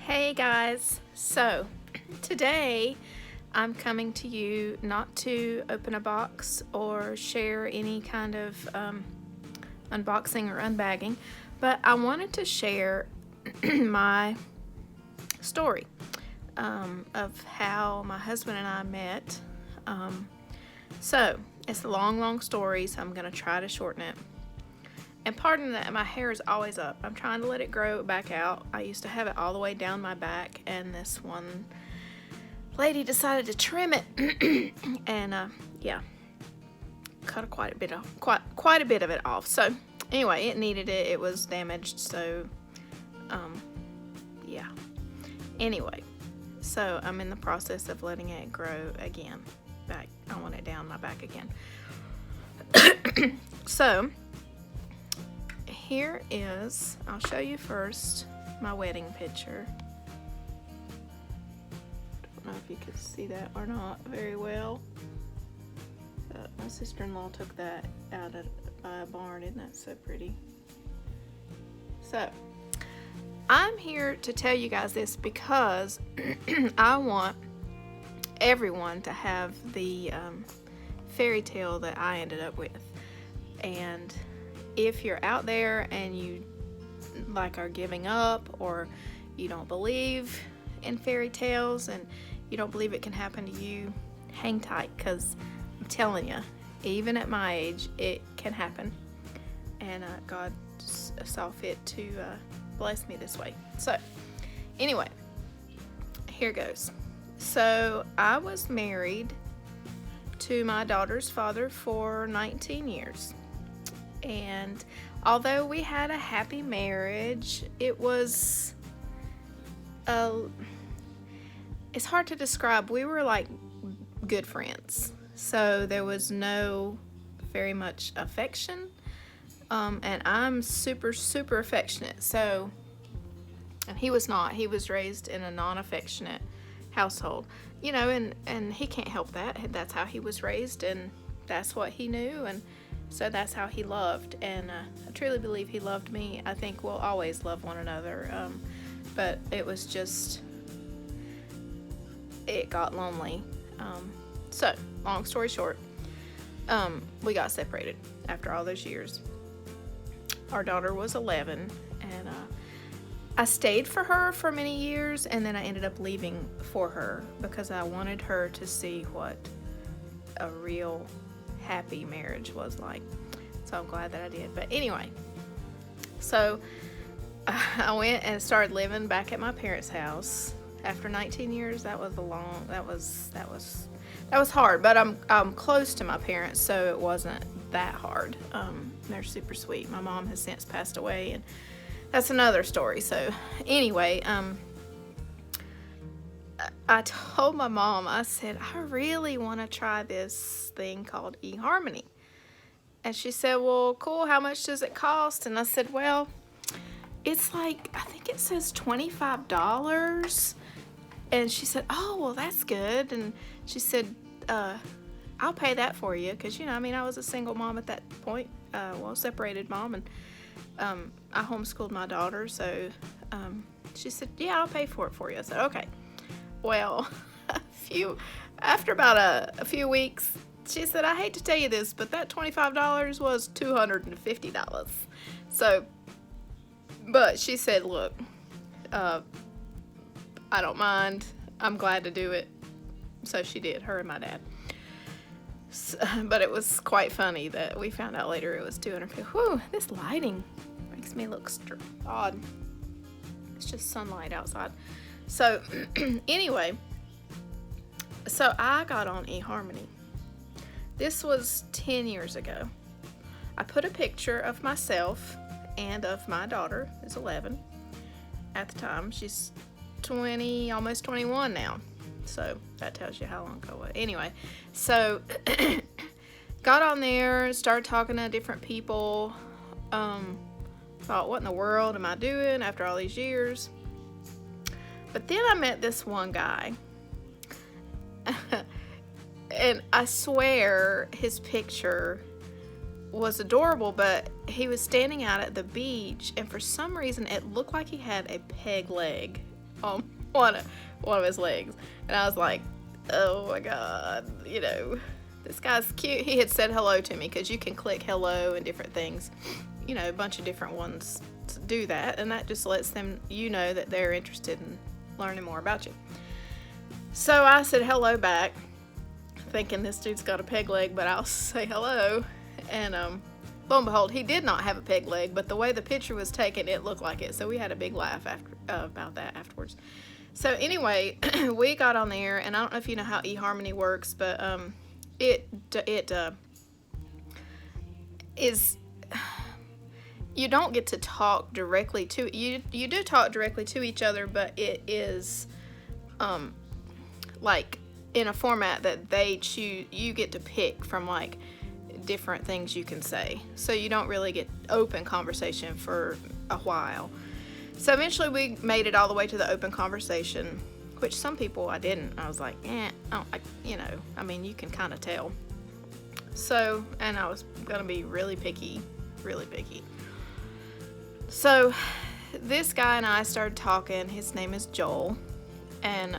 Hey guys, so today I'm coming to you not to open a box or share any kind of unboxing or unbagging, but I wanted to share my story of how my husband and I met. So it's a long story, so I'm going to try to shorten it. And pardon that, my hair is always up. I'm trying to let it grow back out. I used to have it all the way down my back, and this one lady decided to trim it, and yeah, cut quite a bit of it off. So anyway, it needed it. It was damaged, so yeah. Anyway, so I'm in the process of letting it grow again. Back, I want it down my back again. So here is, I'll show you first my wedding picture. Don't know if you can see that or not very well. My sister-in-law took that out of a barn. Isn't that so pretty? So I'm here to tell you guys this because I want everyone to have the fairy tale that I ended up with. And if you're out there and you are giving up, or you don't believe in fairy tales and you don't believe it can happen to you, hang tight, because I'm telling you, even at my age, it can happen. And God saw fit to bless me this way. So anyway, here goes. So I was married to my daughter's father for 19 years. And although we had a happy marriage, it was, it's hard to describe. We were like good friends. So there was no very much affection. And I'm super affectionate. So, and he was not. He was raised in a non-affectionate household. You know, and he can't help that. That's how he was raised, and that's what he knew, and so that's how he loved. And I truly believe he loved me. I think we'll always love one another. But it was just, it got lonely. So, long story short, we got separated after all those years. Our daughter was 11, and I stayed for her for many years, and then I ended up leaving for her because I wanted her to see what a real happy marriage was like. So I'm glad that I did. But anyway, so I went and started living back at my parents' house after 19 years. That was hard, but I'm close to my parents, so it wasn't that hard. They're super sweet. My mom has since passed away, and that's another story. So anyway, I told my mom, I said, I really want to try this thing called eHarmony. And she said, well, cool, how much does it cost? And I said, well, it's like, I think it says $25. And she said, oh, well, that's good. And she said, I'll pay that for you. Because, you know, I mean, I was a single mom at that point, separated mom. And I homeschooled my daughter. So she said, yeah, I'll pay for it for you. I said, okay. Well, after about a few weeks, she said, I hate to tell you this, but that $25 was $250. So, but she said, look, I don't mind. I'm glad to do it. So she did, her and my dad. So, but it was quite funny that we found out later it was $250. Whew, this lighting makes me look odd. It's just sunlight outside. So anyway, so I got on eHarmony. This was 10 years ago. I put a picture of myself and of my daughter, who's 11 at the time. She's 20, almost 21 now. So that tells you how long ago it was. Anyway, so got on there, started talking to different people. Thought, what in the world am I doing after all these years? But then I met this one guy. And I swear his picture was adorable, but he was standing out at the beach, and for some reason it looked like he had a peg leg on one of his legs. And I was like, oh my God, this guy's cute. He had said hello to me, because you can click hello and different things, a bunch of different ones to do that, and that just lets them know that they're interested in learning more about you. So I said hello back, thinking this dude's got a peg leg, but I'll say hello. And lo and behold, he did not have a peg leg, but the way the picture was taken, it looked like it. So we had a big laugh about that afterwards. So anyway, we got on there, and I don't know if you know how eHarmony works, but it is, you don't get to talk directly to, you do talk directly to each other, but it is like in a format that they choose. You get to pick from like different things you can say, so you don't really get open conversation for a while. So eventually we made it all the way to the open conversation, which some people I didn't. I was like, I don't like, I mean, you can kind of tell. So, and I was gonna be really picky. So this guy and I started talking. His name is Joel, and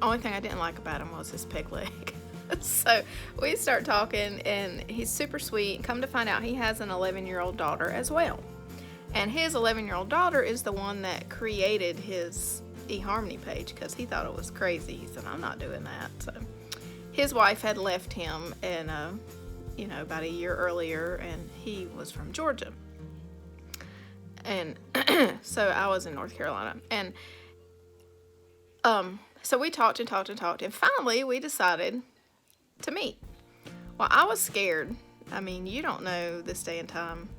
only thing I didn't like about him was his peg leg. So we start talking, and he's super sweet. Come to find out, he has an 11-year-old daughter as well. And his 11-year-old daughter is the one that created his eHarmony page, because he thought it was crazy. He said, I'm not doing that. So his wife had left him, and about a year earlier, and he was from Georgia. And so I was in North Carolina. And so we talked, and finally we decided to meet. Well, I was scared. I mean, you don't know this day and time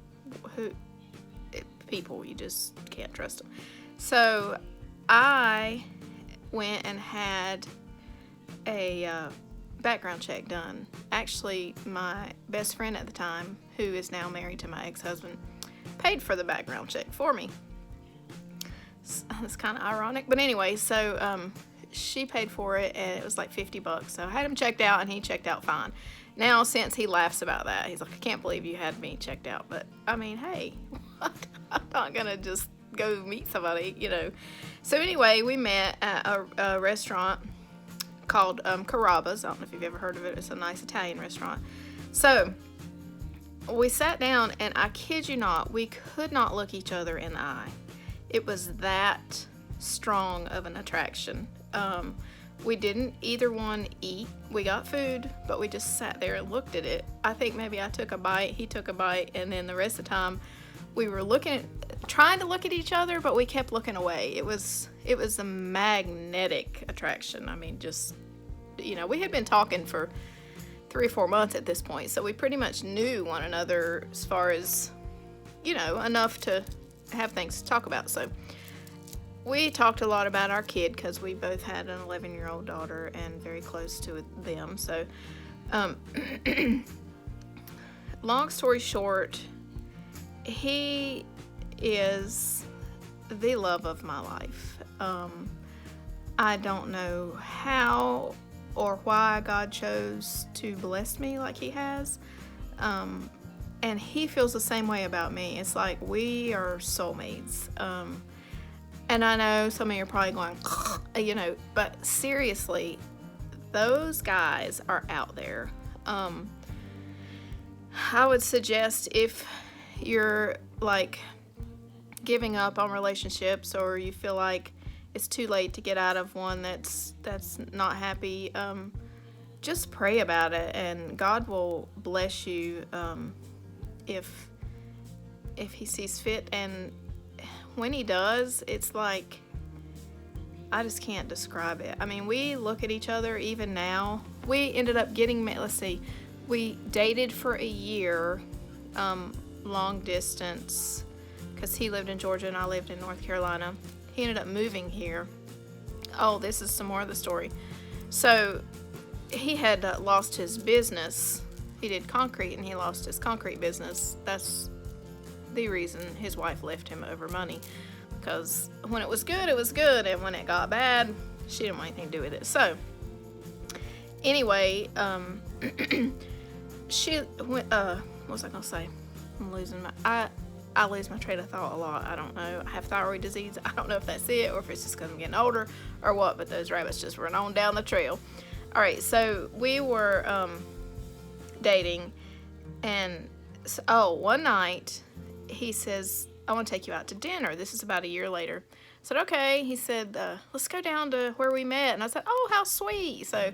people, you just can't trust them. So I went and had a background check done. Actually, my best friend at the time, who is now married to my ex-husband, paid for the background check for me. It's kind of ironic, but anyway, so she paid for it, and it was like $50. So I had him checked out, and he checked out fine. Now, since he laughs about that, he's like, I can't believe you had me checked out. But I mean, hey, I'm not gonna just go meet somebody, So anyway, we met at a restaurant called Carrabba's. I don't know if you've ever heard of it. It's a nice Italian restaurant. So we sat down, and I kid you not, we could not look each other in the eye. It was that strong of an attraction. We didn't either one eat. We got food, but we just sat there and looked at it. I think maybe I took a bite, he took a bite, and then the rest of the time we were trying to look at each other, but we kept looking away. It was a magnetic attraction. I mean, just, we had been talking for 3 or 4 months at this point, so we pretty much knew one another as far as, enough to have things to talk about. So we talked a lot about our kid, because we both had an 11-year-old daughter and very close to them. So long story short, he is the love of my life. I don't know how or why God chose to bless me like he has. And he feels the same way about me. It's like we are soulmates. And I know some of you are probably going, but seriously, those guys are out there. I would suggest, if you're like giving up on relationships, or you feel like it's too late to get out of one that's not happy, just pray about it, and God will bless you if he sees fit. And when he does, it's like, I just can't describe it. I mean, we look at each other even now. We ended up getting, we dated for a year, long distance, because he lived in Georgia and I lived in North Carolina. He ended up moving here. Oh, this is some more of the story. So he had lost his business. He did concrete, and he lost his concrete business. That's the reason his wife left him over money, because when it was good, and when it got bad, she didn't want anything to do with it. So anyway, she went, what was I gonna say? I'm losing I lose my train of thought a lot. I don't know. I have thyroid disease. I don't know if that's it or if it's just because I'm getting older or what, but those rabbits just run on down the trail. All right, so we were dating, and one night he says, I want to take you out to dinner. This is about a year later. I said, okay. He said, let's go down to where we met. And I said, oh, how sweet. So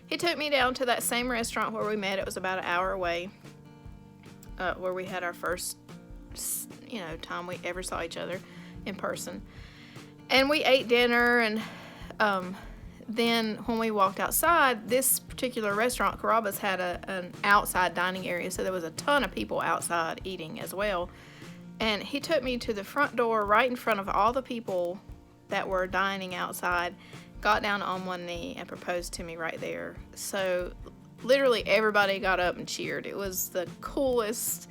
he took me down to that same restaurant where we met. It was about an hour away, where we had our first, time we ever saw each other in person. And we ate dinner, and then when we walked outside, this particular restaurant, Carrabba's, had an outside dining area, so there was a ton of people outside eating as well. And he took me to the front door right in front of all the people that were dining outside, got down on one knee, and proposed to me right there. So literally everybody got up and cheered. It was the coolest,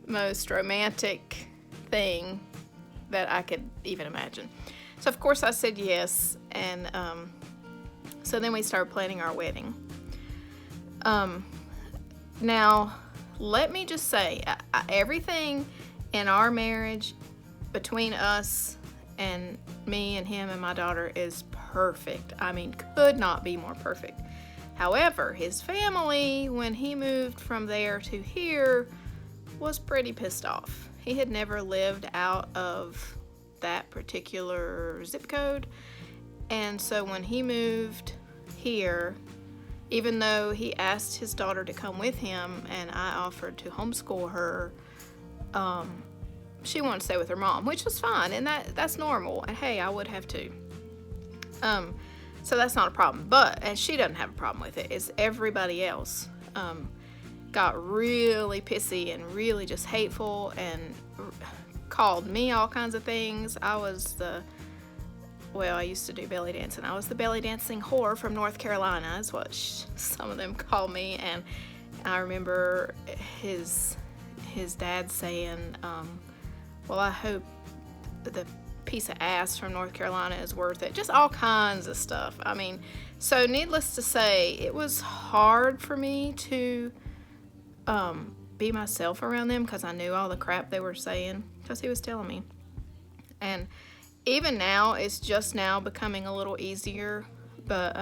most romantic thing that I could even imagine. So of course I said yes, and so then we started planning our wedding. Now, let me just say, everything in our marriage, between us and me and him and my daughter, is perfect. I mean, could not be more perfect. However, his family, when he moved from there to here, was pretty pissed off. He had never lived out of that particular zip code, and so when he moved here, even though he asked his daughter to come with him and I offered to homeschool her, she wanted to stay with her mom, which was fine, and that's normal. And hey, I would have too. So that's not a problem. And she doesn't have a problem with it. It's everybody else got really pissy and really just hateful and called me all kinds of things. I used to do belly dancing. I was the belly dancing whore from North Carolina, is what some of them call me. And I remember his dad saying, well, I hope the piece of ass from North Carolina is worth it. Just all kinds of stuff. I mean, so needless to say, it was hard for me to be myself around them because I knew all the crap they were saying because he was telling me. And even now, it's just now becoming a little easier, but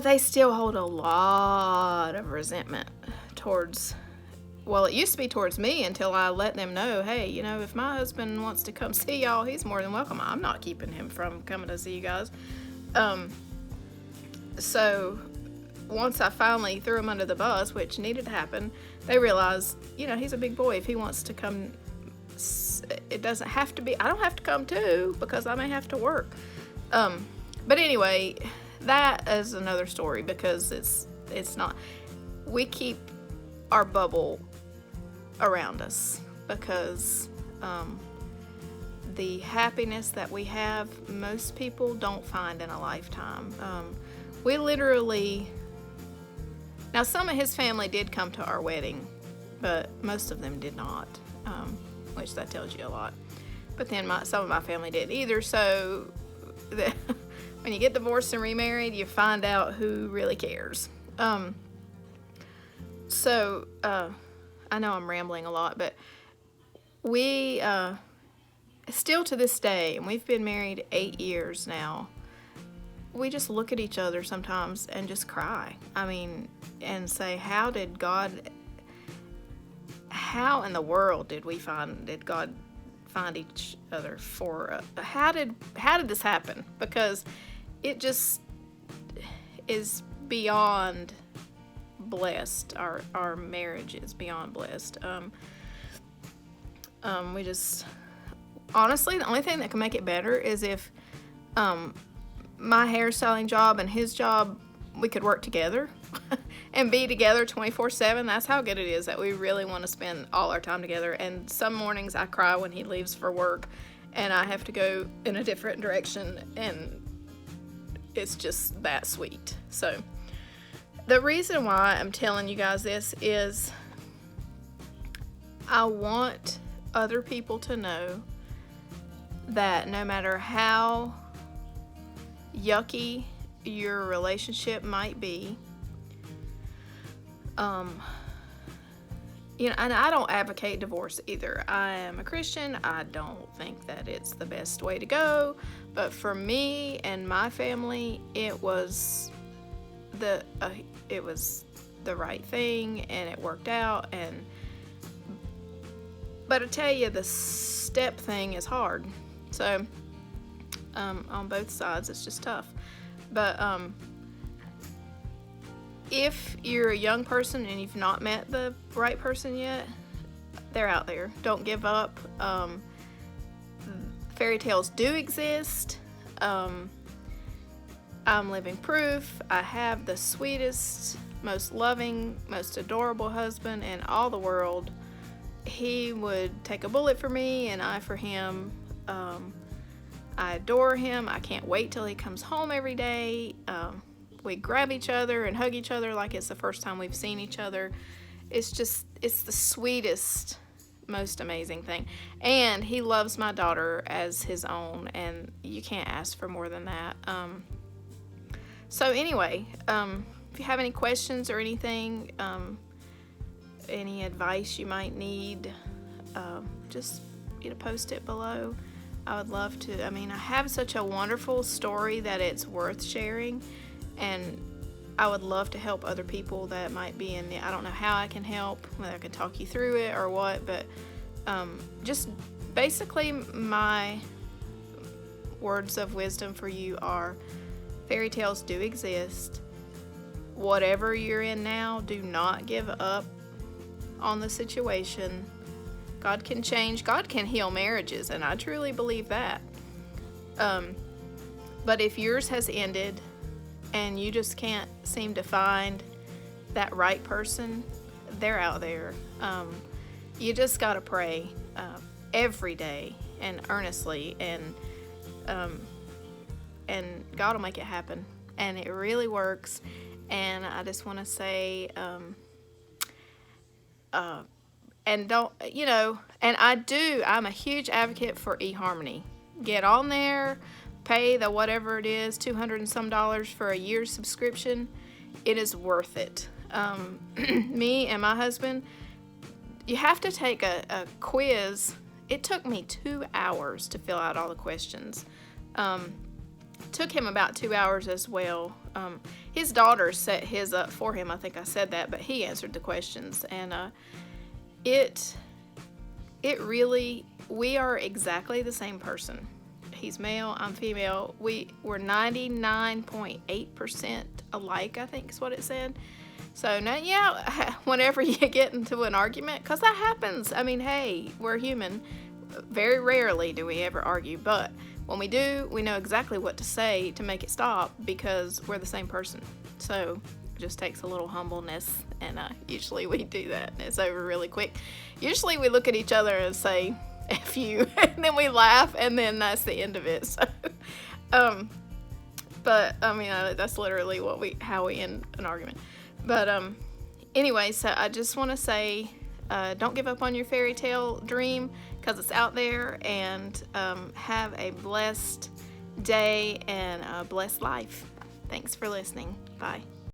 they still hold a lot of resentment towards, well, it used to be towards me until I let them know, hey, if my husband wants to come see y'all, he's more than welcome. I'm not keeping him from coming to see you guys. So once I finally threw him under the bus, which needed to happen, they realized, he's a big boy. If he wants to come, it doesn't have to be, I don't have to come too, because I may have to work. But anyway, that is another story, because it's not, we keep our bubble around us, because the happiness that we have, most people don't find in a lifetime. We literally, now some of his family did come to our wedding, but most of them did not, which that tells you a lot. But then some of my family didn't either, so when you get divorced and remarried, you find out who really cares. So I know I'm rambling a lot, but we still to this day, and we've been married 8 years now, we just look at each other sometimes and just cry. I mean, and say, how in the world did God find each other for, how did this happen? Because it just is beyond blessed. Our marriage is beyond blessed. We just, honestly, the only thing that can make it better is if my hairstyling job and his job, we could work together and be together 24/7. That's how good it is, that we really want to spend all our time together. And some mornings I cry when he leaves for work and I have to go in a different direction, and it's just that sweet. So the reason why I'm telling you guys this is I want other people to know that no matter how yucky your relationship might be, and I don't advocate divorce either. I am a Christian. I don't think that it's the best way to go. But for me and my family, it was the right thing, and it worked out. But I tell you, the step thing is hard. So on both sides, it's just tough. But if you're a young person and you've not met the right person yet, they're out there. Don't give up. Fairy tales do exist. I'm living proof. I have the sweetest, most loving, most adorable husband in all the world. He would take a bullet for me and I for him. I adore him. I can't wait till he comes home every day. We grab each other and hug each other like it's the first time we've seen each other. It's the sweetest, most amazing thing. And he loves my daughter as his own, and you can't ask for more than that. So anyway, if you have any questions or anything, any advice you might need, just post it below. I would love to. I have such a wonderful story that it's worth sharing, and I would love to help other people that might be in it. I don't know how I can help, whether I can talk you through it or what, but just basically my words of wisdom for you are: fairy tales do exist. Whatever you're in now, do not give up on the situation. God can change. God can heal marriages, and I truly believe that. But if yours has ended and you just can't seem to find that right person, they're out there. You just got to pray every day and earnestly, and God will make it happen. And it really works. And I just want to say, and don't, and I'm a huge advocate for eHarmony. Get on there, pay the whatever it is, $200 and some for a year's subscription. It is worth it. Me and my husband, you have to take a quiz. It took me 2 hours to fill out all the questions. Took him about 2 hours as well. His daughter set his up for him. I think I said that, but he answered the questions, and it really, we are exactly the same person. He's male, I'm female. We're 99.8% alike, I think is what it said. So now, yeah, whenever you get into an argument, because that happens. Hey, we're human. Very rarely do we ever argue, but when we do, we know exactly what to say to make it stop, because we're the same person. So it just takes a little humbleness, and usually we do that, and it's over really quick. Usually we look at each other and say, F you, and then we laugh, and then that's the end of it. So, but that's literally how we end an argument. But anyway, so I just want to say, don't give up on your fairy tale dream, because it's out there, and have a blessed day and a blessed life. Thanks for listening. Bye.